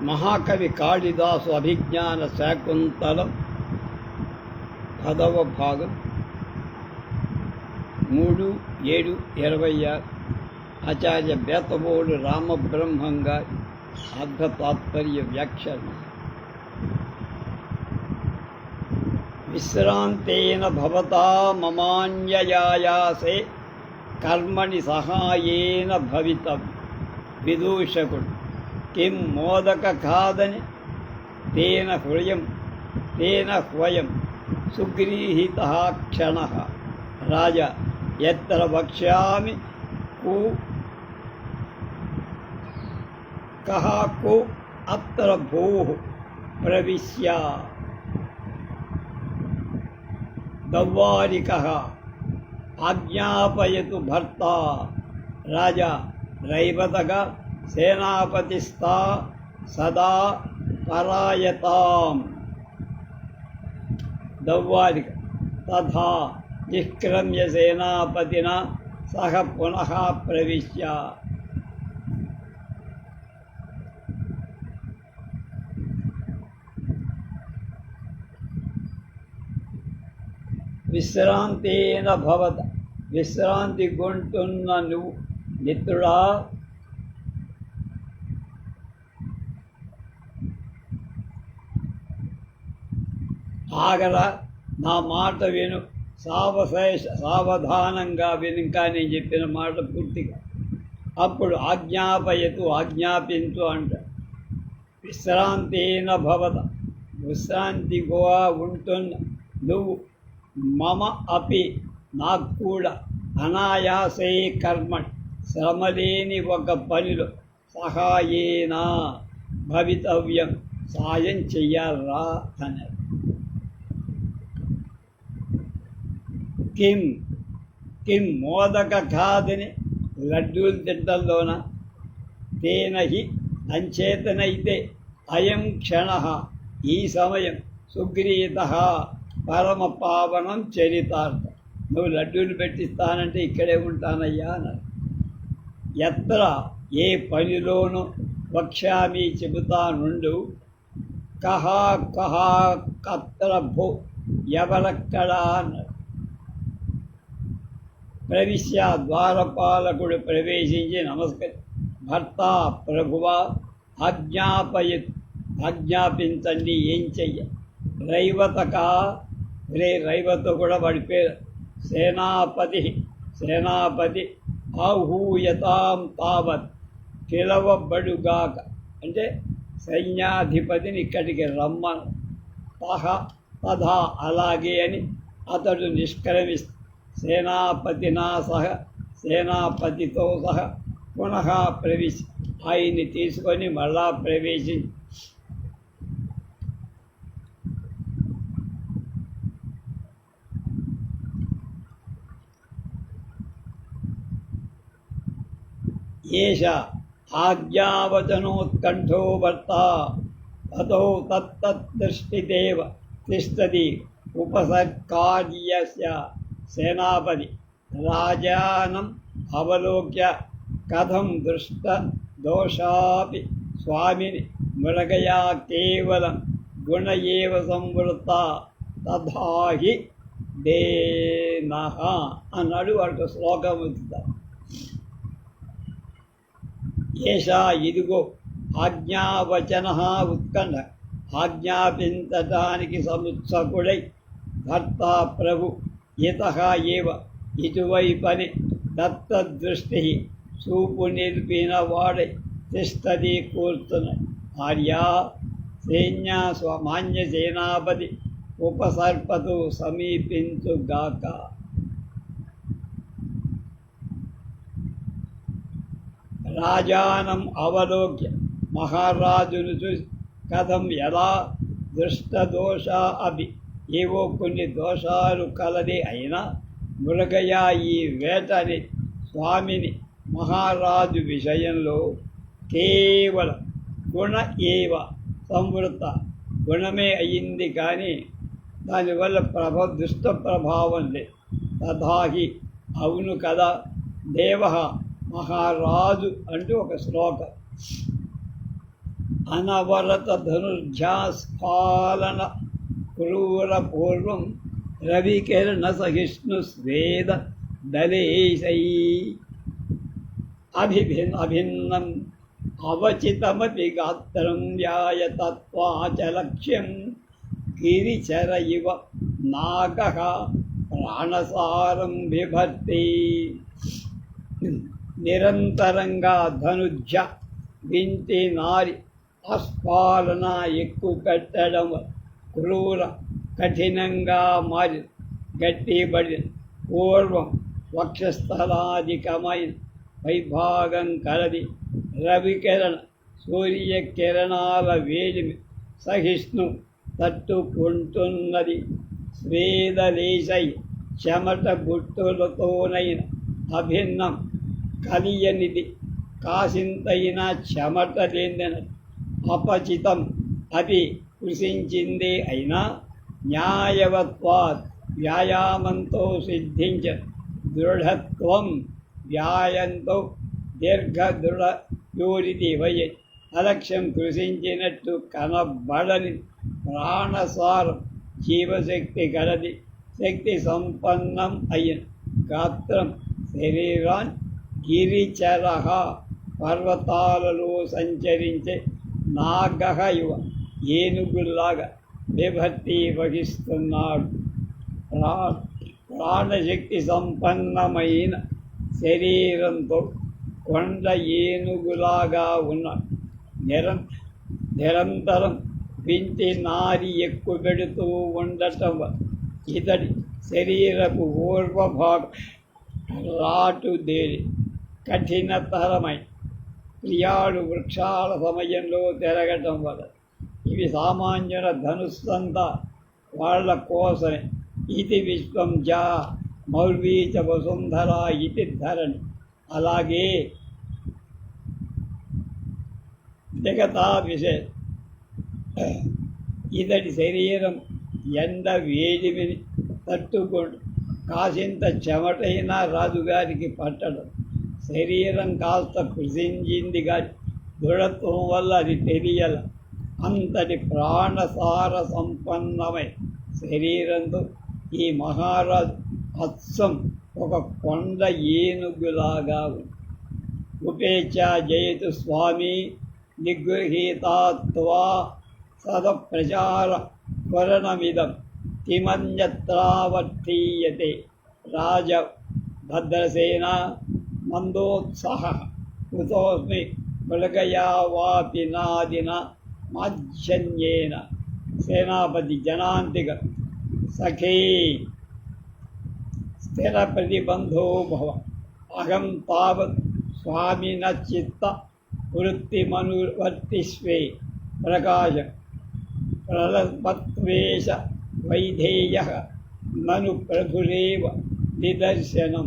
మహాకవి కాళిదాసు అభిజ్ఞాన శాకుంతలం 10వ భాగం 3/7/26 ఆచార్య బేతవోలు రామబ్రహ్మం గారి అర్ధ తాత్పర్య వ్యాఖ్యానం. విశ్రాంతేన భవతా మమాన్యయాయాసే కర్మణి సహాయేన భవితవ్యం. విదూషకుడు కిం మోదక ఖాదని తేన హ్వయం సుగృహీతః క్షణః. రాజా యత్ర వక్ష్యామి కః కో అత్ర భూః ప్రవిశ్య. దవ్వారికః ఆజ్ఞాపయతు భర్తా. రాజా రైవతగా సేనాపతిస్తా సదా పరాయతాం. దవ్వారిక తథా నిష్క్రమ్య సేనాపతినా సహ పునః ప్రవిశ్య. విశ్రాంతేన భవత విశ్రాంతి కొంటున్న నువ్వు మిత్రుడా, ఆగరా, నా మాట విను, సావధానంగా విను. ఇంకా నేను చెప్పిన మాట పూర్తిగా. అప్పుడు ఆజ్ఞాపించు అంట. విశ్రాంతేన భవత విశ్రాంతిగా ఉంటున్న నువ్వు మమ అపి నాకు కూడా అనాయాసే కర్మణి శ్రమలేని ఒక పనిలో సహాయేనా భవితవ్యం సాయం చెయ్యాలరా అన్నారు. కిం మోదక ఖాదని లడ్డూలు తింటంలోన తేనహి అంచేతనైతే అయం క్షణ ఈ సమయం సుగ్రీత పరమ పావనం చరితార్థం. నువ్వు లడ్డూలు పెట్టిస్తానంటే ఇక్కడే ఉంటానయ్యా అన్నారు. ఎత్ర ఏ పనిలోనూ వక్ష్యామి చెబుతానుండు. కత్ర భో ఎవరక్కడా అన్నారు. ప్రవిశ్య ద్వారపాలకుడు ప్రవేశించి నమస్కరి. భర్త ప్రభువా ఆజ్ఞాపించండి, ఏం చెయ్య. రైవత కూడా వాడి పేరు. సేనాపతి ఆహూయతాం తావత్ పిలవబడుగాక అంటే సైన్యాధిపతిని ఇక్కడికి రమ్మను. తథా అలాగే అని అతడు నిష్క్రమిస్తూ సేనాపతితో సహ పునః ప్రవేశి ఆయన్ని తీసుకొని మళ్ళా ప్రవేశించి ఏష ఆజ్ఞావచనోత్కంఠో భర్త తతో తత్తదృష్టిదేవ తిష్టతి ఉపసర్కార్యస్య. సేనాపతి రాజానం అవలోక్య కథం దోషాపి స్వామిని మృగయా కేవలం గుణ ఏవ సంవృత తథాహి దేనః అన్నాడు. వాడికి శ్లోకం అవుతుంది. ఏషా ఇదిగో ఆజ్ఞావచన ఉత్కంఠ ఆజ్ఞాపించటానికి సముత్సకుడై భర్త ప్రభు ఇతః ఏవ ఇటువైపని దత్తదృష్టి చూపు నిలిపిన వాడై తిష్టతి కూర్చున్నాడు. ఆర్యా మాన్య సేనాపతి ఉపసర్పతు సమీపించుగాక. రాజానం అవలోక్య మహారాజును చూసి కథం ఎలా దృష్టదోష అభి ఏవో కొన్ని దోషాలు కలది అయినా మృగయా ఈ వేటని స్వామిని మహారాజు విషయంలో కేవలం గుణ ఏవ సంవృత గుణమే అయింది, కానీ దానివల్ల దుష్ట ప్రభావం లేదు. తథాహి అవును కదా దేవ మహారాజు అంటూ ఒక శ్లోకం. అనవరత ధనుర్జాస్ఫాలన క్రూర పూర్వం రవికిరణ సహిష్ణు స్వేద దలేశై అభిన్నం అవచితమపి గాత్రం వ్యాయతత్వాచ లక్ష్యం గిరిచర ఇవ నాగః ప్రాణసారం బిభర్తి. నిరంతరంగా ధనుజ వింటి నారి ఆస్ఫాలన ఎక్కువ పెట్టడం క్రూర కఠినంగా మారి గట్టిబడి పూర్వం వక్షస్థలాధికమైన వైభాగం కలది రవికిరణ సూర్యకిరణాల వేడిమి సహిష్ణు తట్టుకుంటున్నది. స్వేదలేశై చెమట గుట్టులతోనైన అభిన్నం కలియనిది కాసింతైన చెమట లేనినది అపచితం అది కృషించిందే అయినా న్యాయవత్వాత్ వ్యాయామంతో సిద్ధించ దృఢత్వం వ్యాయంతో దీర్ఘదృఢ యోరిది వయ అలక్ష్యం కృషించినట్టు కనబడని ప్రాణసారం జీవశక్తి గలది శక్తి సంపన్నం అయిన గాత్రం శరీరాన్ గిరిచర పర్వతాలలో సంచరించే నాగః ఇవ ఏనుగులాగా విభక్తి వహిస్తున్నాడు. ప్రాణశక్తి సంపన్నమైన శరీరంతో కొండ ఏనుగులాగా ఉన్నాడు. నిరంతరం వింటి నారి ఎక్కువ పెడుతూ ఉండటం ఇతడి శరీరపు పూర్వభాగం రాటుదేరి కఠినతరమై ప్రియాడు వృక్షాల సమయంలో తిరగటం వల్ల ఇవి సామాన్యుల ధనుస్సంతా వాళ్ళ కోసమే. ఇది విశ్వం జా మౌర్వీచ వసుంధర ఇది ధరణి. అలాగే జగతా విశేష ఇతడి శరీరం ఎండ వేడిమిని తట్టుకోడు. కాసింత చెమటైనా రాజుగారికి పట్టడం. శరీరం కాస్త కృషించింది కానీ దృఢత్వం వల్ల అది తెలియల. అంతటి ప్రాణసార సంపన్నమై శరీరంతో ఈ మహారాజు అచ్చం ఒక కొండ ఏనుగులాగా ఉంది. ఉపేచ జయతు స్వామి నిగృహీతాత్వా సదప్రచార స్మరణమిదం కిమన్యత్రావర్తీయతే రాజ భద్రసేన మందోత్సాహ కుతోస్మి మృగయా వాపి నాదిన మాధ్యన్యేన. సేనాపతి జనాంతిక సఖీ స్థిర ప్రతిబంధో భవ అహం తావత్ స్వామిన చిత్త వృత్తిమనువర్తిష్వే ప్రకాశ ప్రలపత్వేష వైధేయ నను ప్రభురేవ నిదర్శనం.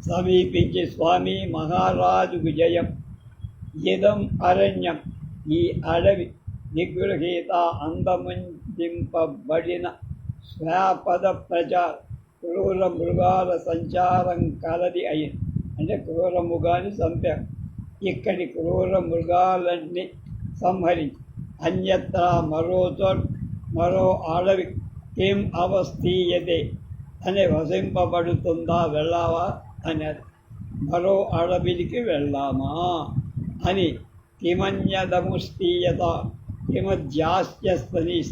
సమీపించి స్వామి మహారాజుకు జయం. ఇదం అరణ్యం ఈ అడవి నిగృహీత అందముందింపబడిన స్వాపద ప్రచార క్రూర మృగాల సంచారం కలది అయింది. అంటే క్రూర మృగాన్ని చంపారు. ఇక్కడి క్రూర మృగాలన్నీ సంహరించి అన్యత్ర మరో చోట మరో అడవి ఏం అవస్థీయతే అని వసింపబడుతుందా వెళ్ళావా అనేది. మరో అడవికి వెళ్ళామా అని కిమన్యదముస్తీయత కిమధ్యాస్యస్తనీస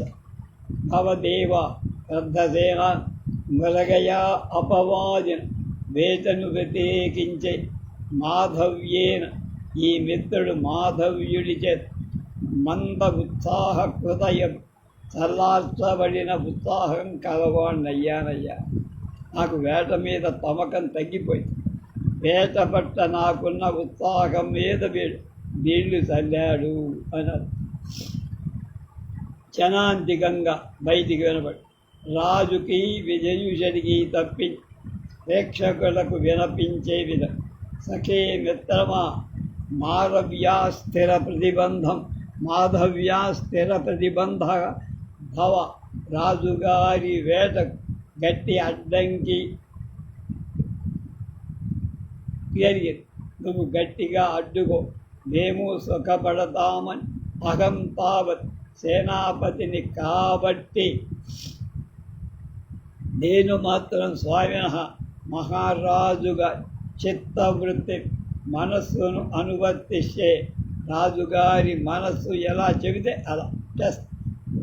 భవదేవ శ్రద్ధసేన మృగయా అపవాదిన వేతను వ్యతిరేకించే మాధవ్యేన ఈ మిత్రుడు మాధవ్యుడి చేత మంద ఉత్సాహ హృదయం చల్లార్చబడిన ఉత్సాహం కలవాణ్ణయ్యానయ్యా. నాకు వేట మీద తమకం తగ్గిపోయింది. వేట పట్ల నాకున్న ఉత్సాహం మీద నీళ్లు చల్లాడు అన్నారు. జనాంతికంగా బయటికి వినబడి రాజుకి విజయుషడికి తప్పి ప్రేక్షకులకు వినపించే విధం సఖే మిత్రమా మాధవ్యా స్థిర ప్రతిబంధ భవ. రాజుగారి వేట గట్టి అడ్డంకి జరిగింది. నువ్వు గట్టిగా అడ్డుకో, మేము సుఖపడతామని. అహం తావత్ సేనాపతిని కాబట్టి నేను మాత్రం స్వామిన మహారాజుగా చిత్తవృత్తి మనస్సును అనువర్తిస్తే రాజుగారి మనస్సు ఎలా చెబితే అలా చేస్తా,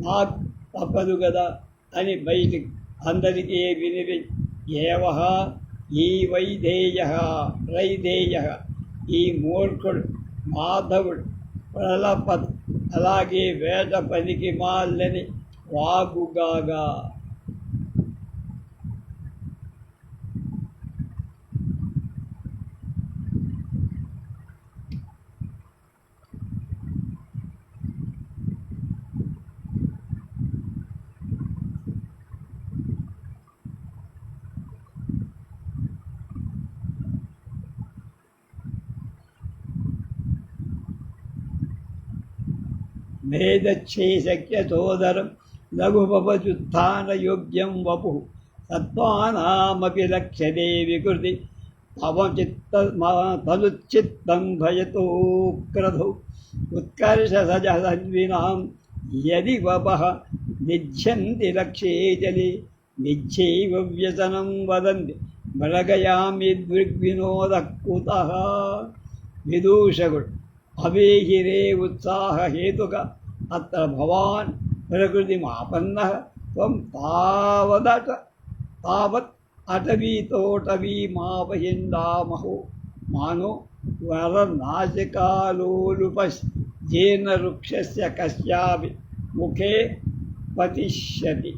నాకు తప్పదు కదా అని బయటికి అందరికీ వినిపి ఏవహ ఈ రైదేయ ఈ మూర్ఖుడు మాధవుడు ప్రలపత్ అలాగే వేట పనికి మాలని వాగుగాగా. మేధచ్ఛేశక్య సోదరం లఘుపవచుత్థానయోగ్యం వపు సత్వానామపి లక్ష్యతే వికృతి తనుచిత్తం భయతో క్రధౌ ఉత్కర్షసజసద్వినాం యది వపః నిధ్యంతి లక్ష్యే జలే నిధ్యైవ వ్యసనం వదంతి మృగయామి దృగ్వినోద కుతః. విదూషకుడు అవేహిరే ఉత్సాహహేతుక అత్ర భవాన్ ప్రకృతిమాపన్నః త్వం తావత్ అటవీతోటవీమాపహిందామహో మానో వరనాశకాలోలుపజేర్ణవృక్షస్య కస్యాపి ముఖే పతిష్యతి.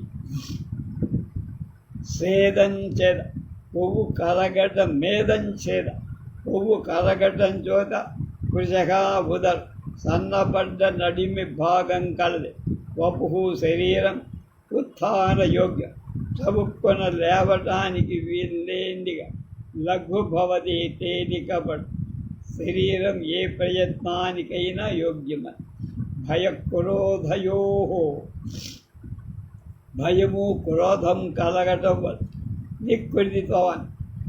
సేదంచెద పువ్వు కరగటం మేదంచేద పువ్వు కరగటం చోట కృషగా ఉదర్ సన్నపడ్డ నడిమి భాగం కలది. వపు శరీరం ఉత్థాన యోగ్యం చబుక్కున లేవటానికి వీల్లేందిగా లఘుభవతి తేలికపడు శరీరం ఏ ప్రయత్నానికైనా యోగ్యమని. భయక్రోధయో భయము క్రోధం కలగటం వల్ల నికృతితోన్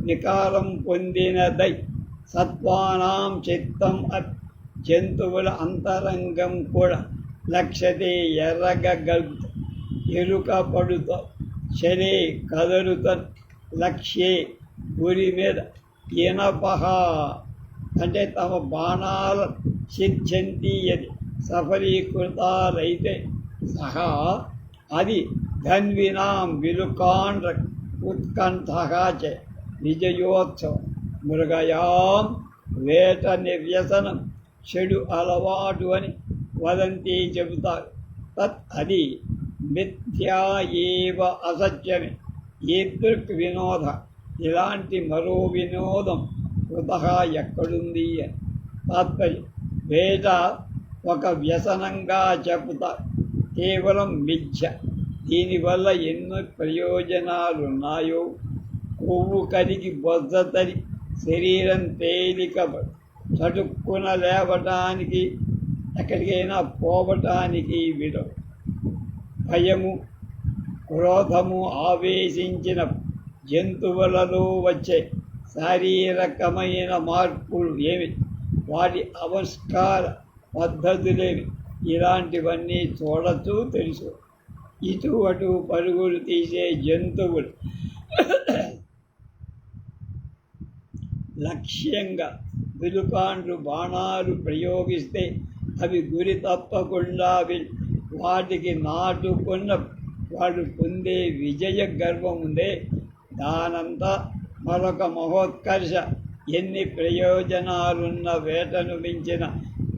నికారం పొందినదై సత్వానాం చిత్తం జంతువుల అంతరంగం కూడా లక్ష్యతే ఎర్రగలుగుత ఎరుక పడుతో శరే కదలుత లక్ష్యే గురి మీద ఇనపహ అంటే తమ బాణాల సిద్ధ్యంతీయది సఫలీకృతాలైతే సహా అది ధన్వినాం విలుకాండ్ర ఉత్కంఠ విజయోత్సవం మృగయాం వేట నిర్వ్యసనం చెడు అలవాటు అని వదంతి చెబుతారు. తత్ అది మిథ్యా ఏవ అసత్యమే. ఈదృక్ వినోద ఇలాంటి మరో వినోదం కృతః ఎక్కడుంది అని తాత్పర్యం. వేట ఒక వ్యసనంగా చెబుతారు, కేవలం మిథ్య. దీనివల్ల ఎన్నో ప్రయోజనాలున్నాయో. కొవ్వు కరిగి బొజ్జ తరి శరీరం తేలికపడు చటుక్కున లేవటానికి ఎక్కడికైనా పోవటానికి విడవు. భయము క్రోధము ఆవేశించిన జంతువులలో వచ్చే శారీరకమైన మార్పులు ఏమి, వాటి ఆవిష్కార పద్ధతులేమి, ఇలాంటివన్నీ చూడచ్చు తెలుసు. ఇటు అటు పరుగులు తీసే జంతువులు లక్ష్యంగా విలుకాండ్రు బాణాలు ప్రయోగిస్తే అవి గురి తప్పకుండా వాటికి నాటుకున్న వాడు పొందే విజయ గర్వం ఉందే, దానంతా మరొక మహోత్కర్ష ఎన్ని ప్రయోజనాలున్న వేటను మించిన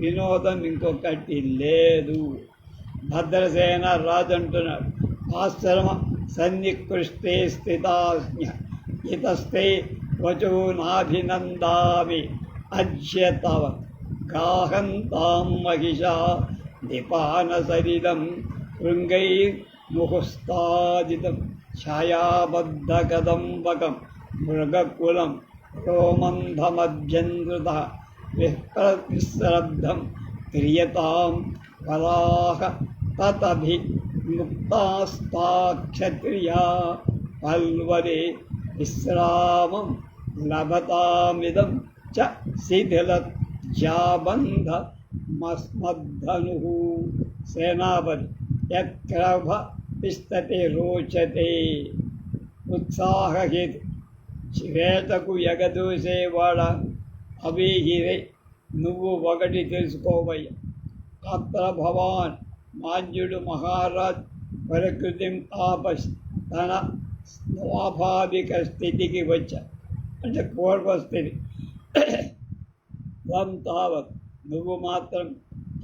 వినోదం ఇంకొకటి లేదు. భద్రసేన రాజు అంటున్నాడు, ఆశ్రమ సన్నికృష్టే స్థితాజ్ఞ ఇతస్తే వచో నాభినందామి అజ్యతవ గాహంతాం మహిషా నిపానసరిదం శృంగైర్ముహుస్తాదితం ఛాయాబద్ధకదంబకం మృగకులం రోమంధమభ్యంధృత విశ్రబ్ధం క్రియతాం వరాహ తతభి ముక్తాస్తాక్షత్రియా పల్వరే విశ్రామం లభతామిదం చ శిథిల జాబంధ మస్మద్ధను సేనాపతి యత్క్రభ విస్తతే రోచతే ఉత్సాహహేతు వేటకు ఎగదూసేవాడ అభిహిరే నువ్వు ఒకటి తెలుసుకోవయ్య. అత్ర భవాన్ మాన్యుడు మహారాజ్ ప్రకృతిం ఆపస్ తన స్వాభావిక స్థితికి వచ్చా, అంటే పూర్వస్థితి. త్వం తావత్ నువ్వు మాత్రం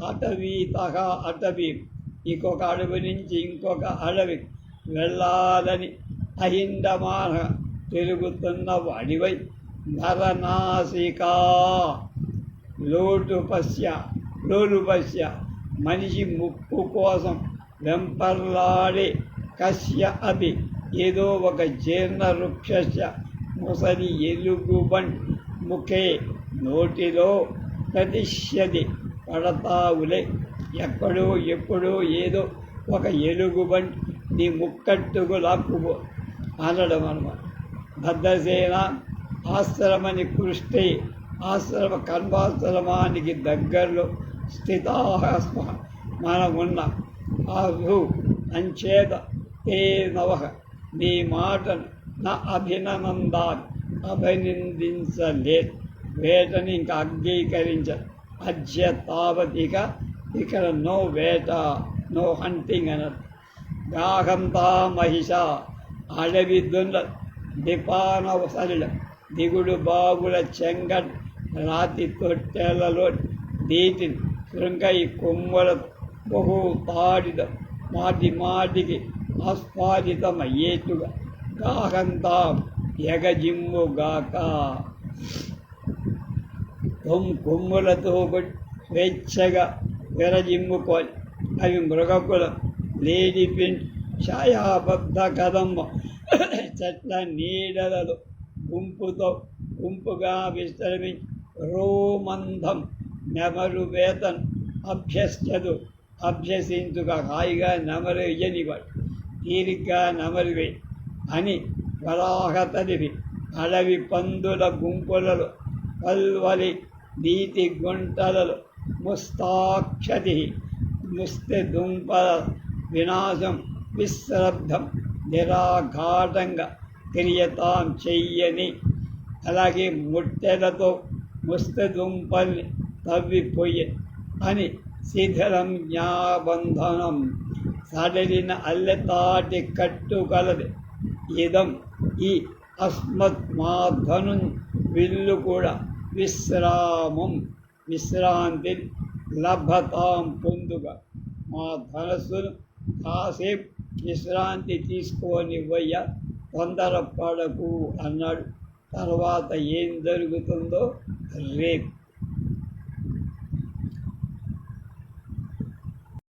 అటవీతః అటవీ ఇంకొక అడవి నుంచి ఇంకొక అడవి వెళ్ళాలని అహిందమాన తిరుగుతున్న వాడివై నరనాసికా లోలుపస్య మనిషి ముక్కు కోసం వెంపర్లాడే కస్య అభి ఏదో ఒక జీర్ణ వృక్షస్య ముసలి ఎలుగుబంట్ ముఖే నోటిలో ప్రతిష్యది పడతావులే. ఎక్కడో ఎప్పుడో ఏదో ఒక ఎలుగుబంట్ నీ ముక్కట్టుకు లాక్కుపో అనడం అన్నమాట. భద్రసేన ఆశ్రమని కృష్టి ఆశ్రమ కన్వాశ్రమానికి దగ్గరలో స్థితాస్మ మనం ఉన్నాం. ఆహు అంచేత తే నవః నీ మాటను నా అభినందాన్ని అభినందించలేదు, వేటని ఇంకా అంగీకరించదు. అద్య తావతిక ఇక్కడ నో వేట, నో హంటింగ్ అన్నది. గాహంతా మహిష అడవి దుండ దిపానవసరుల దిగుడు బాబుల చెంగట్ రాతి తొట్టెలలో నీటిని శృంగై కొమ్మల బహు తాడిద మాటి మాటికి ఆస్వాదితమయ్యేట్టుగా గాహంతా ఎగజిమ్ముగాక. కొమ్ములతో స్వేచ్ఛగా విరజిమ్ముకొని అవి మృగకులం లేడిపిండి ఛాయాబద్ధ కదమ్మ చెట్ల నీడలలో గుంపుగా విస్తరించి రోమంధం నెమరు వేతన్ అభ్యసించుగా హాయిగా నెమరు ఇయ్యనివాడు తీరిగ్గా నెమరువే అని వరాహతడివి అడవి పందుల గుంపులలో పల్వలి నీటి గుంటలలో ముస్తాక్షతి ముస్తి దుంపల వినాశం విశ్రబ్ధం నిరాఘాటంగా క్రియతాం చెయ్యని, అలాగే ముట్టెలతో ముస్తి దుంపల్ని తవ్విపోయే అని శిథిలం జ్ఞాబంధనం సడలిన అల్లెతాటి కట్టుగలది. ఇదం ఈ అస్మత్ మా ధను విల్లు కూడా విశ్రాంతి లభతాం పొందుగా మా ధనస్సును కాసేపు విశ్రాంతి తీసుకోనివ్వయ్య, తొందరపడకు అన్నాడు. తర్వాత ఏం జరుగుతుందో రేపు.